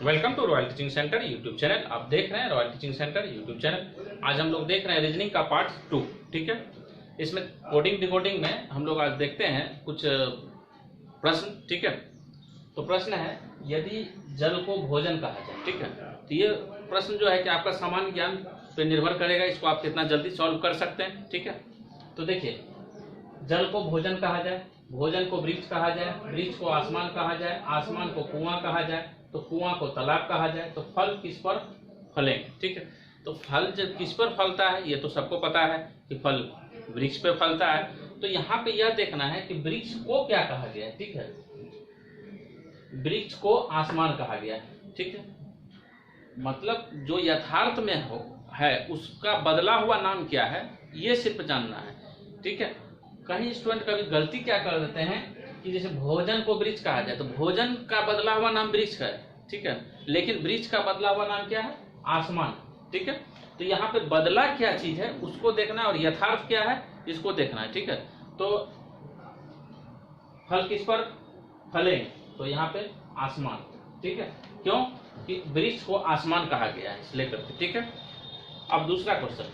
Welcome to Royal Teaching Centre YouTube channel. आप देख रहे हैं Royal Teaching Centre YouTube channel. आज हम लोग देख रहे हैं रीजनिंग का पार्ट 2। ठीक है, इसमें कोडिंग डिकोडिंग में हम लोग आज देखते हैं कुछ प्रश्न। ठीक है, तो प्रश्न है यदि जल को भोजन कहा जाए। ठीक है, तो ये प्रश्न जो है कि आपका सामान्य ज्ञान पे निर्भर करेगा, इसको आप कितना जल्दी सॉल्व कर सकते हैं। ठीक है, तो देखिए, जल को भोजन कहा जाए, भोजन को वृक्ष कहा जाए, वृक्ष को आसमान कहा जाए, आसमान को कुआं कहा जाए, तो कुआं को तालाब कहा जाए, तो फल किस पर फलेंगे। ठीक है, तो फल जब किस पर फलता है ये तो सबको पता है कि फल वृक्ष पे फलता है। तो यहाँ पे यह देखना है कि वृक्ष को क्या कहा गया है। ठीक है, वृक्ष को आसमान कहा गया है। ठीक है, मतलब जो यथार्थ में है उसका बदला हुआ नाम क्या है ये सिर्फ जानना है। ठीक है, कहीं स्टूडेंट कभी गलती क्या कर देते हैं कि जैसे भोजन को वृक्ष कहा जाए तो भोजन का बदला हुआ नाम वृक्ष है। ठीक है, लेकिन वृक्ष का बदला हुआ नाम क्या है? आसमान। ठीक है, तो यहाँ पे बदला क्या चीज है उसको देखना है और यथार्थ क्या है इसको देखना है। ठीक है, तो फल किस पर फलेंगे तो यहाँ पे आसमान। ठीक है, क्यों कि वृक्ष को आसमान कहा गया है इसलिए करके। ठीक है, अब दूसरा क्वेश्चन,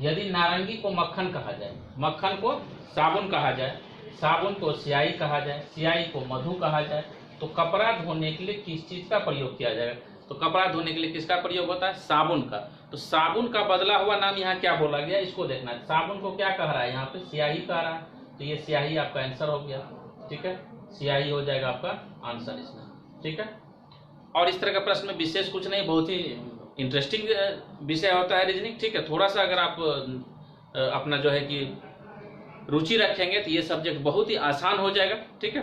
यदि नारंगी को मक्खन कहा जाए, मक्खन को साबुन कहा जाए, साबुन को स्याही कहा जाए, स्याही को मधु कहा जाए, तो कपड़ा धोने के लिए किस चीज का प्रयोग किया जाएगा? तो कपड़ा धोने के लिए किसका प्रयोग होता है? साबुन का। तो साबुन का बदला हुआ नाम यहाँ क्या बोला गया इसको देखना है। साबुन को क्या कह रहा है यहाँ पे? स्याही कह रहा है, तो ये स्याही आपका आंसर हो गया। ठीक है, स्याही हो जाएगा आपका आंसर इसमें। ठीक है, और इस तरह का प्रश्न में विशेष कुछ नहीं, बहुत ही इंटरेस्टिंग विषय होता है रीजनिंग। ठीक है, थोड़ा सा अगर आप अपना जो है कि रुचि रखेंगे तो ये सब्जेक्ट बहुत ही आसान हो जाएगा। ठीक है,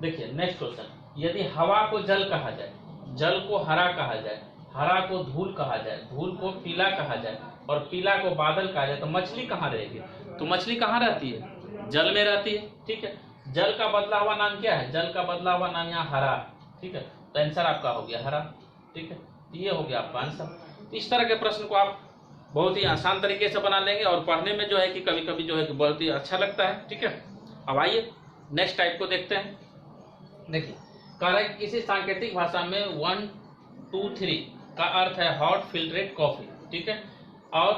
देखिए नेक्स्ट क्वेश्चन, यदि हवा को जल कहा जाए, जल को हरा कहा जाए, हरा को धूल कहा जाए, धूल को पीला कहा जाए और पीला को बादल कहा जाए, तो मछली कहाँ रहेगी? तो मछली कहाँ रहती है? जल में रहती है। ठीक है, जल का बदला हुआ नाम क्या है? जल का बदला हुआ नाम यहाँ हरा। ठीक है, तो आंसर आपका हो गया हरा। ठीक है, ये हो गया आपका आंसर। इस तरह के प्रश्न को आप बहुत ही आसान तरीके से बना लेंगे और पढ़ने में जो है कि कभी कभी जो है कि बहुत ही अच्छा लगता है। ठीक है, अब आइए नेक्स्ट टाइप को देखते हैं। देखिए, कह रहा है कि किसी सांकेतिक भाषा में 1 2 3 का अर्थ है हॉट फिल्टरेट कॉफी। ठीक है, और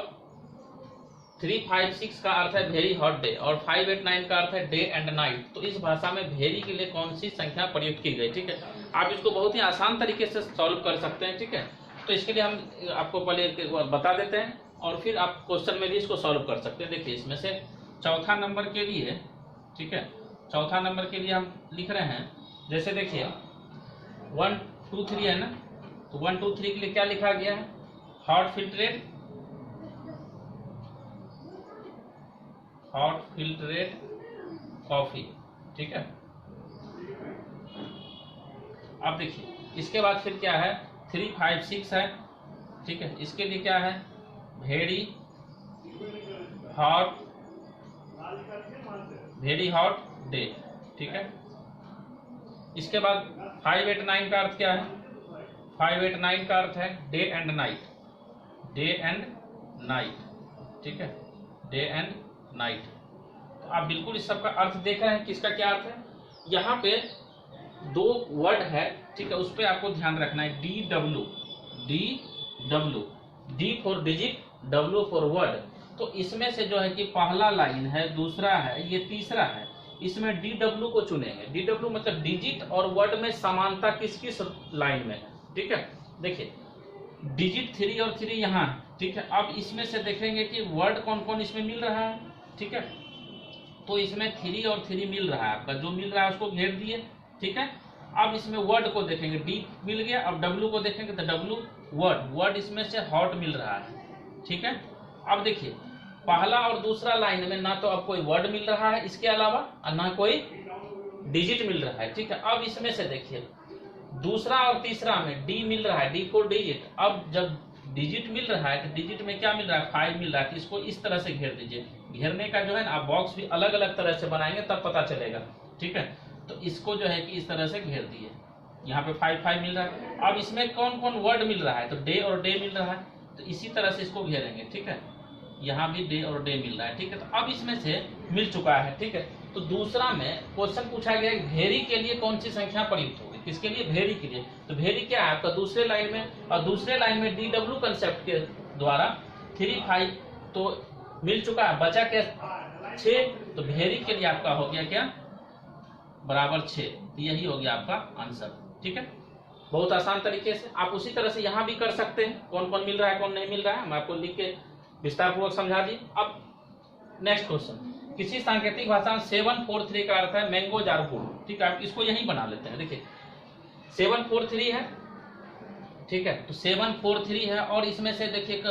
3 5 6 का अर्थ है वेरी हॉट डे और 5 8 9 का अर्थ है डे एंड नाइट। तो इस भाषा में वेरी के लिए कौन सी संख्या प्रयुक्त की गई? ठीक है, आप इसको बहुत ही आसान तरीके से सॉल्व कर सकते हैं। ठीक है, तो इसके लिए हम आपको पहले बता देते हैं और फिर आप क्वेश्चन में भी इसको सॉल्व कर सकते हैं। देखिए, इसमें से चौथा नंबर के लिए, ठीक है, चौथा नंबर के लिए हम लिख रहे हैं, जैसे देखिए 1 2 3 है ना, तो 1 2 3 के लिए क्या लिखा गया है? Hot filtrate coffee. ठीक है, अब देखिए इसके बाद फिर क्या है? 3 5 6 है। ठीक है, इसके लिए क्या है? Very hot day. ठीक है, इसके बाद 5 8 9 का अर्थ क्या है? 5 8 9 का अर्थ है day and night, day and night. ठीक है, डे एंड नाइट। तो आप बिल्कुल इस सब का अर्थ देख रहे हैं कि इसका क्या अर्थ है। यहाँ पे 2 वर्ड है। ठीक है, उस पर आपको ध्यान रखना है। D for digit, W for word. तो इसमें से जो है कि पहला लाइन है, दूसरा है, ये तीसरा है, इसमें डी डब्ल्यू को चुनेंगे। डी डब्ल्यू मतलब डिजिट और वर्ड में समानता किस किस लाइन में है। ठीक है, देखिए डिजिट 3 और 3 यहाँ है। ठीक है, अब इसमें से देखेंगे कि वर्ड कौन कौन इसमें मिल रहा है। ठीक है, तो इसमें 3 और 3 मिल रहा है, आपका जो मिल रहा है उसको घेर दिए। ठीक है, अब इसमें वर्ड को देखेंगे, डी मिल गया। अब डब्ल्यू को देखेंगे तो डब्ल्यू वर्ड इसमें से हॉट मिल रहा है। ठीक है, अब देखिए पहला और दूसरा लाइन में ना तो अब कोई वर्ड मिल रहा है इसके अलावा और ना कोई डिजिट मिल रहा है। ठीक है, अब इसमें से देखिए दूसरा और तीसरा में डी मिल रहा है, डी फॉर डिजिट। अब जब डिजिट मिल रहा है तो डिजिट में क्या मिल रहा है? 5 मिल रहा है। तो इसको इस तरह से घेर दीजिए। घेरने का जो है ना आप बॉक्स भी अलग अलग तरह से बनाएंगे तब पता चलेगा। ठीक है, तो इसको जो है कि इस तरह से घेर दिए। यहाँ पे 5 5 मिल रहा है। अब इसमें कौन कौन वर्ड मिल रहा है? तो डे और डे मिल रहा है, तो इसी तरह से इसको घेरेंगे। ठीक है, यहाँ भी डे और डे मिल रहा है। ठीक है, तो अब इसमें से मिल चुका है। ठीक है, तो दूसरा में क्वेश्चन पूछा गया है वेरी के लिए कौन सी संख्या प्रयुक्त होगी। किसके लिए? भेरी के लिए। तो भेरी क्या है आपका दूसरे लाइन में, और दूसरे लाइन में DW कंसेप्ट के द्वारा 3 5 तो मिल चुका है, बचा क्या? 6। तो भेरी के लिए आपका हो गया क्या? बराबर 6। तो यही हो गया आपका आंसर। ठीक है, बहुत आसान तरीके से आप उसी तरह से यहाँ भी कर सकते हैं। कौन कौन मिल रहा है कौन नहीं मिल रहा है मैं आपको लिख के विस्तार पूर्वक समझा दी। अब नेक्स्ट क्वेश्चन, किसी सांकेतिक भाषा में 743 का अर्थ है मैंगो जार फूड। ठीक है, आप इसको यही बना लेते हैं। देखिए 743 है, ठीक है, तो 743 है और इसमें से देखिए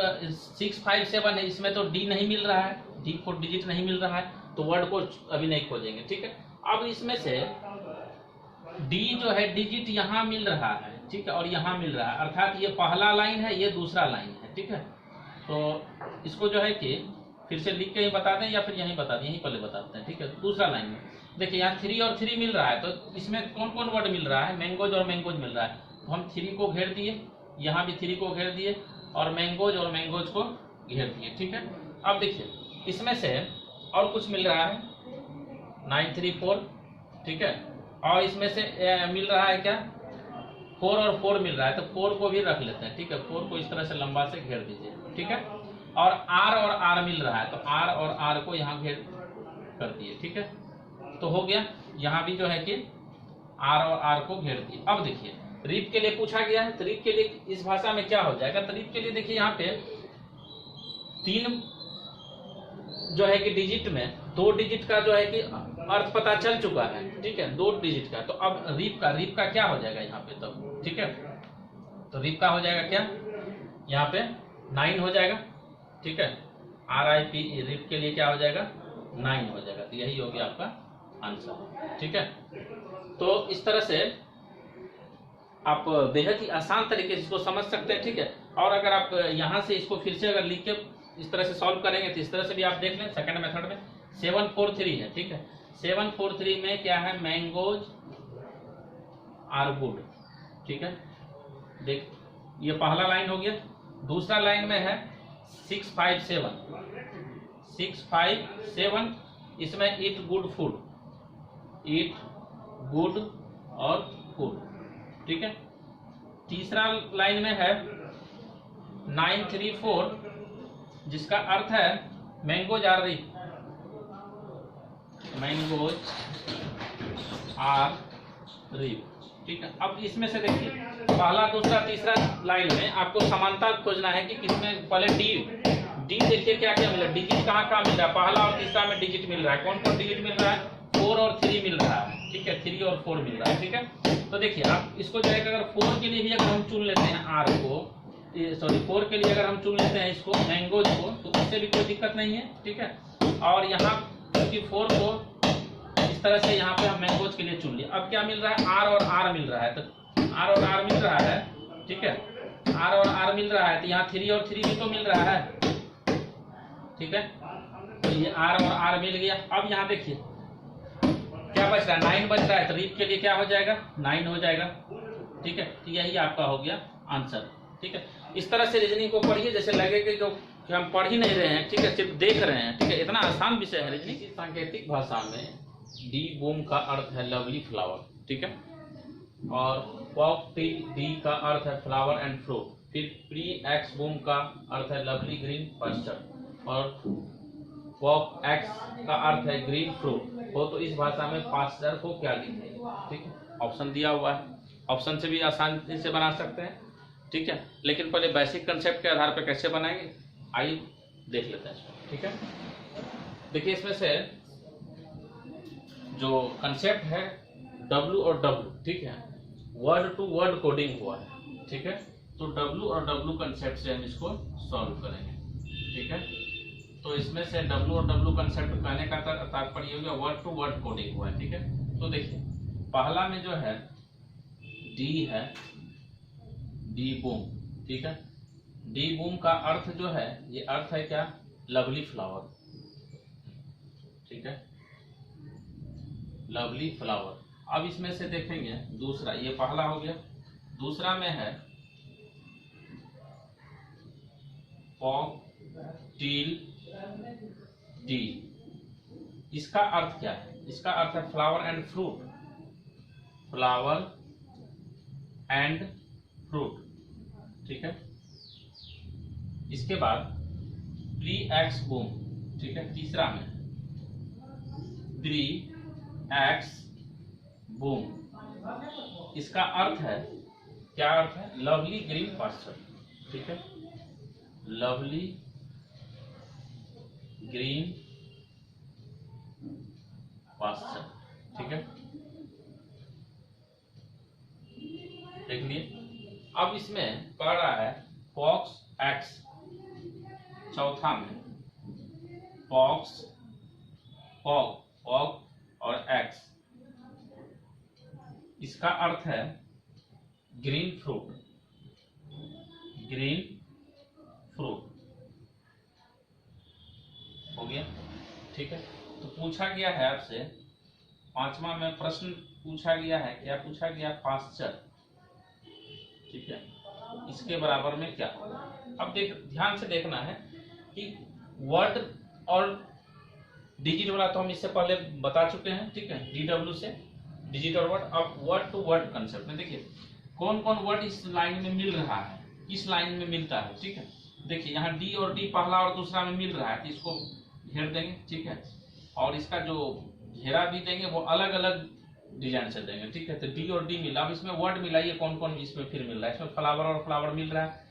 657 है, इसमें तो डी नहीं मिल रहा है, डी 4 डिजिट नहीं मिल रहा है, तो वर्ड को अभी नहीं खोजेंगे। ठीक है, अब इसमें से डी जो है डिजिट यहाँ मिल रहा है, ठीक है, और यहाँ मिल रहा है, अर्थात ये पहला लाइन है ये दूसरा लाइन है। ठीक है, तो इसको जो है कि फिर से लिख के ही बता दें या फिर यहीं बता दें, यहीं पहले बताते हैं। ठीक है, दूसरा लाइन में देखिए यहाँ 3 और 3 मिल रहा है, तो इसमें कौन कौन वर्ड मिल रहा है? मैंगोज और मैंगोज मिल रहा है, तो हम 3 को घेर दिए, यहाँ भी 3 को घेर दिए और मैंगोज और मैंगोज को घेर दिए। ठीक है, अब देखिए इसमें से और कुछ मिल रहा है 934, ठीक है, और इसमें से मिल रहा है क्या? 4 और 4 मिल रहा है, तो 4 को भी रख लेते हैं। ठीक है, 4 को इस तरह से लंबा से घेर दीजिए। ठीक है, और R मिल रहा है, तो R और R को यहाँ घेर कर दिए। ठीक है, तो हो गया, यहाँ भी जो है कि R और R को घेर दिए। अब देखिए रीप के लिए पूछा गया है, तो रीप के लिए इस भाषा में क्या हो जाएगा? तो रीप के लिए देखिए यहाँ पे 3 जो है कि डिजिट में 2 डिजिट का जो है कि अर्थ पता चल चुका है। ठीक है, 2 डिजिट का, तो अब रीप का क्या हो जाएगा यहाँ पे तब? ठीक है, तो रीप का हो जाएगा क्या? यहाँ पे 9 हो जाएगा। ठीक है, RIP रीप के लिए क्या हो जाएगा? 9 हो जाएगा। तो यही हो गया आपका आंसर। ठीक है, तो इस तरह से आप बेहद ही आसान तरीके से इसको समझ सकते हैं। ठीक है, और अगर आप यहाँ से इसको फिर से अगर लिख के इस तरह से सॉल्व करेंगे तो इस तरह से भी आप देख लें। सेकंड मेथड में 743 है। ठीक है, 743 में क्या है? Mangoes are good. ठीक है, देख ये पहला लाइन हो गया। दूसरा लाइन में है 657, इसमें eat good food, eat good और फूड। ठीक है, तीसरा लाइन में है 934, जिसका अर्थ है mangoes are ripe, mangoes are ripe. ठीक है, अब इसमें से देखिए पहला दूसरा तीसरा लाइन में आपको समानता खोजना है कि किसमें पहले डी देखिए क्या क्या मिला, डिजिट कहाँ मिल रहा है? पहला और तीसरा में डिजिट मिल रहा है। कौन कौन डिजिट मिल रहा है? 4 और 3 मिल रहा है। ठीक है, 3 और 4 मिल रहा है। ठीक है, तो देखिए आप इसको जो है अगर 4 के लिए भी अगर हम चुन लेते हैं आर को, सॉरी 4 के लिए अगर हम चुन लेते हैं इसको मैंगोज को, तो उससे भी कोई दिक्कत नहीं है। ठीक है, और यहाँ क्योंकि 4 को इस तरह से यहाँ पे हम मैंगोज के लिए चुन लिया। अब क्या मिल रहा है? आर और आर मिल रहा है, तो आर और आर मिल रहा है। ठीक है, आर और आर मिल रहा है, तो यहाँ 3 और 3 भी तो मिल रहा है। ठीक है, तो ये आर और आर मिल गया। अब यहाँ देखिए क्या बच रहा है? 9 बच रहा है, तो रीप के लिए क्या हो जाएगा? 9 हो जाएगा। ठीक है, तो यही आपका हो गया आंसर। ठीक है, इस तरह से रीजनिंग को पढ़िए जैसे लगे कि हम पढ़ ही नहीं रहे हैं। ठीक है, सिर्फ देख रहे हैं। ठीक है, इतना आसान विषय है रीजनिंग। सांकेतिक भाषा में डी बूम का अर्थ है लवली फ्लावर। ठीक है, और पॉप डी का अर्थ है फ्लावर एंड फ्रूट। फिर प्री एक्स बूम का अर्थ है लवली ग्रीन पास्चर, और पॉप एक्स का अर्थ है ग्रीन फ्रूट। हो तो इस भाषा में पास्चर को क्या लिखेंगे? ठीक है, ऑप्शन दिया हुआ है, ऑप्शन से भी आसानी से बना सकते हैं। ठीक है, लेकिन पहले बेसिक कंसेप्ट के आधार पर कैसे बनाएंगे आइए देख लेते हैं। ठीक है, देखिए इसमें से जो कंसेप्ट है W और W, ठीक है, वर्ड टू वर्ड कोडिंग हुआ है। ठीक है, तो W और W कंसेप्ट से हम इसको सॉल्व करेंगे। ठीक है, तो इसमें से W और W कंसेप्ट कहने का तात्पर्य हो गया वर्ड टू वर्ड कोडिंग हुआ है। ठीक है, तो देखिए पहला में जो है डी है, डी बूम। ठीक है, डी बूम का अर्थ जो है, ये अर्थ है क्या? Lovely flower. ठीक है, लवली फ्लावर। अब इसमें से देखेंगे दूसरा, ये पहला हो गया, दूसरा में है पॉप टील डी। इसका अर्थ क्या है? इसका अर्थ है flower and fruit, flower and fruit, ठीक है। इसके बाद प्री एक्स बूम, ठीक है, तीसरा में प्री एक्स बूम। इसका अर्थ है, क्या अर्थ है? लवली ग्रीन पास्चर, ठीक है, लवली ग्रीन पास्चर, ठीक है, देख लिए। अब इसमें कह रहा है पॉक्स एक्स, चौथा में पॉक्स, पॉक पॉक और एक्स, इसका अर्थ है ग्रीन फ्रूट, ग्रीन फ्रूट, हो गया, ठीक है। तो पूछा गया है आपसे, पांचवा में प्रश्न पूछा गया है, क्या पूछा गया? पास्चर, ठीक है, इसके बराबर में क्या होगा? अब ध्यान से देखना है कि वर्ड और डिजिट वाला तो हम इससे पहले बता चुके हैं, ठीक है, DW से डिजिट और वर्ड। अब वर्ड टू वर्ड कंसेप्ट में देखिए कौन कौन वर्ड इस लाइन में मिल रहा है, किस लाइन में मिलता है, ठीक है। देखिए यहाँ डी और डी पहला और दूसरा में मिल रहा है, तो इसको घेर देंगे, ठीक है, और इसका जो घेरा भी देंगे वो अलग अलग डिजाइन से देंगे, ठीक है। तो डी और डी मिला। अब इसमें वर्ड मिलाइए कौन कौन इसमें फिर मिल रहा है। इसमें फ्लावर और फ्लावर मिल रहा है,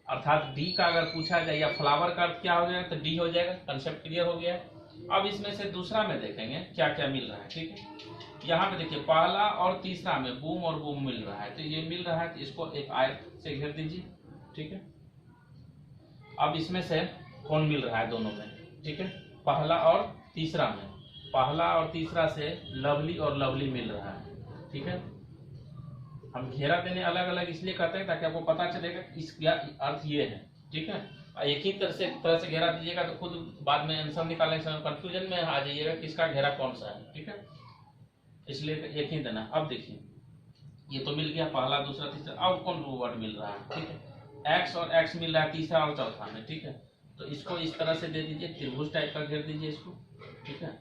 अर्थात डी का अगर पूछा जाए या फ्लावर का अर्थ क्या हो जाएगा, तो डी हो जाएगा। कंसेप्ट क्लियर हो गया है। अब इसमें से दूसरा में देखेंगे क्या क्या मिल रहा है, ठीक है। यहाँ पे देखिए पहला और तीसरा में बूम और बूम मिल रहा है, तो ये मिल रहा है, तो इसको एक आयत से घेर दीजिए, ठीक है। अब इसमें से कौन मिल रहा है दोनों में, ठीक है, पहला और तीसरा में, पहला और तीसरा से लवली और लवली मिल रहा है, ठीक है। हम घेरा देने अलग अलग इसलिए करते हैं ताकि आपको पता चलेगा इसका अर्थ ये है, ठीक है। एक ही तरह से घेरा दीजिएगा तो खुद बाद में आंसर निकालने के समय कंफ्यूजन में आ जाइएगा कि इसका घेरा कौन सा है, ठीक है, इसलिए एक ही देना। अब देखिए ये तो मिल गया पहला दूसरा तीसरा, अब कौन वर्ड मिल रहा है, ठीक है, एक्स और एक्स मिल रहा है तीसरा और चौथा में, ठीक है। तो इसको इस तरह से दे दीजिए, त्रिभुज टाइप का घेर दीजिए इसको, ठीक है,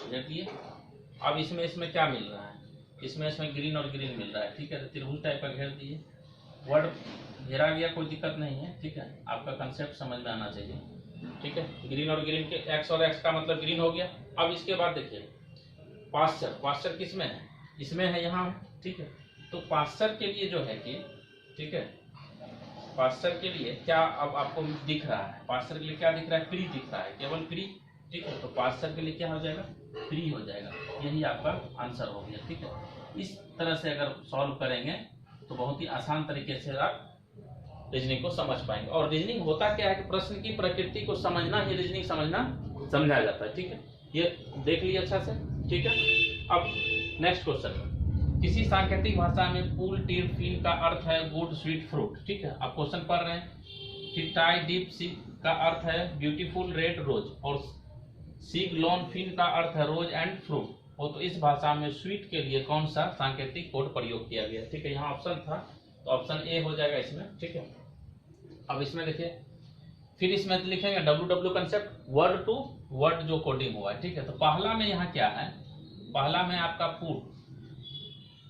घेर दिए। अब इसमें क्या मिल रहा है, इसमें ग्रीन और ग्रीन मिल रहा है, ठीक है, तो त्रिभुज टाइप का घेर दिए। वर्ड घेरा गया, कोई दिक्कत नहीं है, ठीक है, आपका कंसेप्ट समझ में आना चाहिए, ठीक है। ग्रीन और ग्रीन के एक्स और एक्स का मतलब ग्रीन हो गया। अब इसके बाद देखिए पास्चर, पास्चर किसमें है? इसमें है, यहाँ, ठीक है। तो पास्चर के लिए जो है कि, ठीक है, पास्चर के लिए क्या अब आपको दिख रहा है, पास्चर के लिए क्या दिख रहा है? प्री दिख रहा है, केवल प्री, ठीक है। तो पास्चर के लिए क्या हो जाएगा? प्री हो जाएगा। यही आपका आंसर हो गया, ठीक है। इस तरह से अगर सॉल्व करेंगे तो बहुत ही आसान तरीके से आप रीजनिंग को समझ पाएंगे। और रीजनिंग होता क्या है कि प्रश्न की प्रकृति को समझना ही रीजनिंग समझा जाता है, ठीक है। ये देख लीजिए अच्छा से, ठीक है। अब नेक्स्ट क्वेश्चन, किसी सांकेतिक भाषा में पुल टीर फील का अर्थ है गुड स्वीट फ्रूट, ठीक है। आप क्वेश्चन पढ़ रहे हैं। फिर टाई डीप सी का अर्थ है ब्यूटीफुल रेड रोज, और सीग लॉन फिन का अर्थ है रोज एंड फ्रूट। हो तो इस भाषा में स्वीट के लिए कौन सा सांकेतिक कोड प्रयोग किया गया, ठीक है। यहाँ ऑप्शन था तो ऑप्शन ए हो जाएगा इसमें, ठीक है। अब इसमें देखिए फिर इसमें लिखेंगे WW concept, word to word जो कोडिंग हुआ है, ठीक है। तो पहला में यहाँ क्या है, पहला में आपका पुट,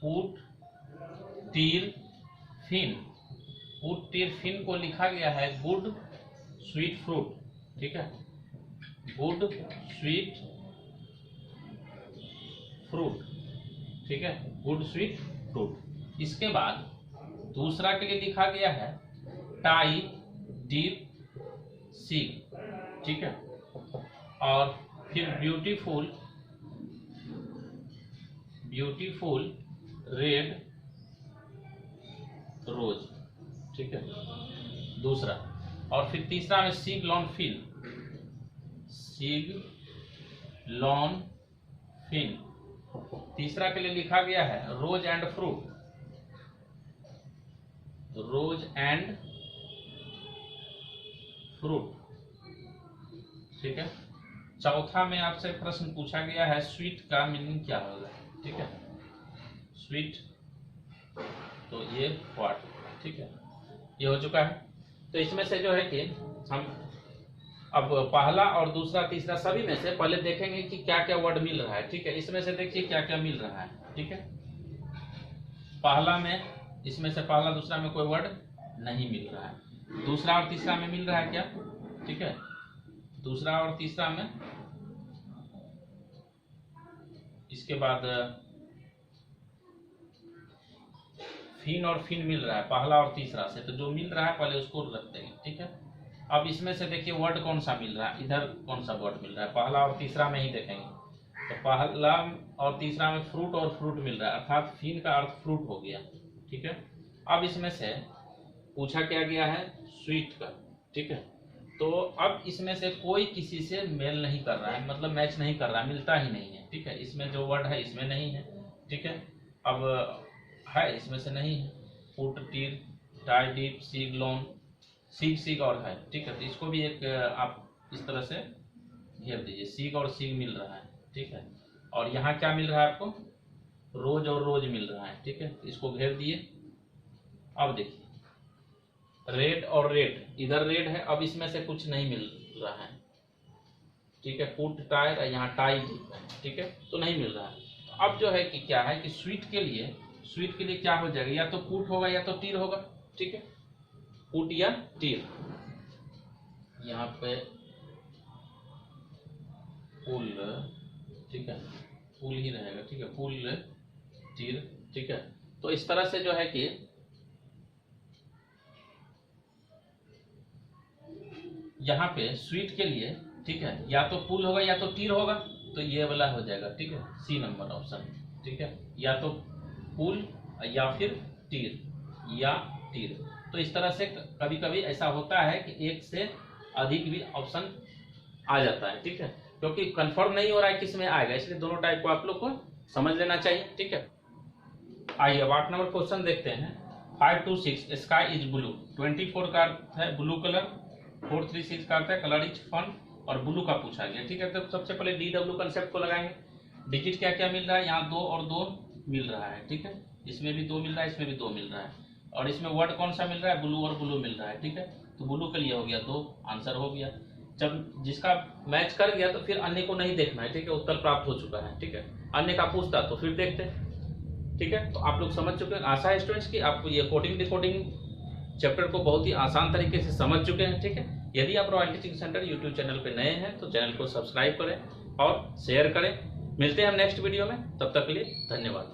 पुट टीर फिन, पुट टीर फिन को लिखा गया है गुड स्वीट फ्रूट, ठीक है, गुड स्वीट फ्रूट, ठीक है, गुड स्वीट फ्रूट। इसके बाद दूसरा के लिए लिखा गया है टाई डीप सीग, ठीक है, और फिर ब्यूटीफुल, ब्यूटीफुल रेड रोज, ठीक है, दूसरा। और फिर तीसरा में सीग लॉन फिन, सीग लॉन फिन। तीसरा के लिए लिखा गया है rose and fruit, rose and fruit, ठीक है। चौथा में आपसे प्रश्न पूछा गया है स्वीट का मीनिंग क्या होगा, ठीक है, स्वीट, तो ये व्हाट, ठीक है, ये हो चुका है। तो इसमें से जो है कि हम अब पहला और दूसरा तीसरा सभी में से पहले देखेंगे कि क्या क्या वर्ड मिल रहा है, ठीक है। इसमें से देखिए क्या क्या मिल रहा है, ठीक है। पहला में, इसमें से पहला दूसरा में कोई वर्ड नहीं मिल रहा है, दूसरा और तीसरा में मिल रहा है क्या, ठीक है, दूसरा और तीसरा में, इसके बाद फिन और फिन मिल रहा है पहला और तीसरा से, तो जो मिल रहा है पहले उसको रख देंगे, ठीक है। अब इसमें से देखिए वर्ड कौन सा मिल रहा है, इधर कौन सा वर्ड मिल रहा है, पहला और तीसरा में ही देखेंगे, तो पहला और तीसरा में फ्रूट और फ्रूट मिल रहा है, अर्थात फिन का अर्थ फ्रूट हो गया, ठीक है। अब इसमें से पूछा क्या गया है, स्वीट का, ठीक है। तो अब इसमें से कोई किसी से मेल नहीं कर रहा है, मतलब मैच नहीं कर रहा है, मिलता ही नहीं है, ठीक है। इसमें जो वर्ड है इसमें नहीं है, ठीक है। अब है इसमें से नहीं है, पुट, टीर, टाई, डीप, सीग, लोन, सीग सीग और है, ठीक है। तो इसको भी एक आप इस तरह से घेर दीजिए, सीग और सीग मिल रहा है, ठीक है। और यहाँ क्या मिल रहा है आपको, रोज और रोज मिल रहा है, ठीक है। तो इसको घेर दिए। अब देखिए रेड और रेड, इधर रेड है, अब इसमें से कुछ नहीं मिल रहा है, ठीक है। पुट, टायर, यहाँ टाई डीप है, ठीक है, तो नहीं मिल रहा है। अब जो है कि क्या है कि स्वीट के लिए क्या हो जाएगा, या तो पुट होगा या तो टीर होगा, ठीक है, पुट या टीर। यहाँ पे पुल, ठीक है, पुल ही रहेगा, ठीक है, पुल, टीर, ठीक है। तो इस तरह से जो है कि यहाँ पे स्वीट के लिए, ठीक है, या तो पुल होगा या तो टीर होगा, तो ये वाला हो जाएगा, ठीक है, सी नंबर ऑप्शन, ठीक है, या तो पुल या फिर टीर या टीर। तो इस तरह से कभी कभी ऐसा होता है कि एक से अधिक भी ऑप्शन आ जाता है, ठीक है, क्योंकि कंफर्म नहीं हो रहा है किस में आएगा, इसलिए दोनों टाइप को आप लोग को समझ लेना चाहिए, ठीक है। आइए अब 8 नंबर क्वेश्चन देखते हैं। 5 to 6 स्काई इज ब्लू, 24 का अर्थ है ब्लू कलर, 436 का अर्थ है कलर इज फन, और ब्लू का पूछा गया, ठीक है। तो सबसे पहले DW कंसेप्ट को लगाएंगे। डिजिट क्या क्या मिल रहा है, यहाँ 2 और 2 मिल रहा है, ठीक है, इसमें भी 2 मिल रहा है, इसमें भी 2 मिल रहा है, और इसमें वर्ड कौन सा मिल रहा है, ब्लू और ब्लू मिल रहा है, ठीक है। तो ब्लू के लिए हो गया 2, आंसर हो गया। जब जिसका मैच कर गया तो फिर अन्य को नहीं देखना है, ठीक है, उत्तर प्राप्त हो चुका है, ठीक है। अन्य का पूछता तो फिर देखते, ठीक है। तो आप लोग समझ चुके हैं, आशा है स्टूडेंट्स की आपको ये कोडिंग डिकोडिंग चैप्टर को बहुत ही आसान तरीके से समझ चुके हैं, ठीक है। यदि आप royal Teaching Centre YouTube channel पे नए हैं तो चैनल को सब्सक्राइब करें और शेयर करें। मिलते हैं हम नेक्स्ट वीडियो में, तब तक के लिए धन्यवाद।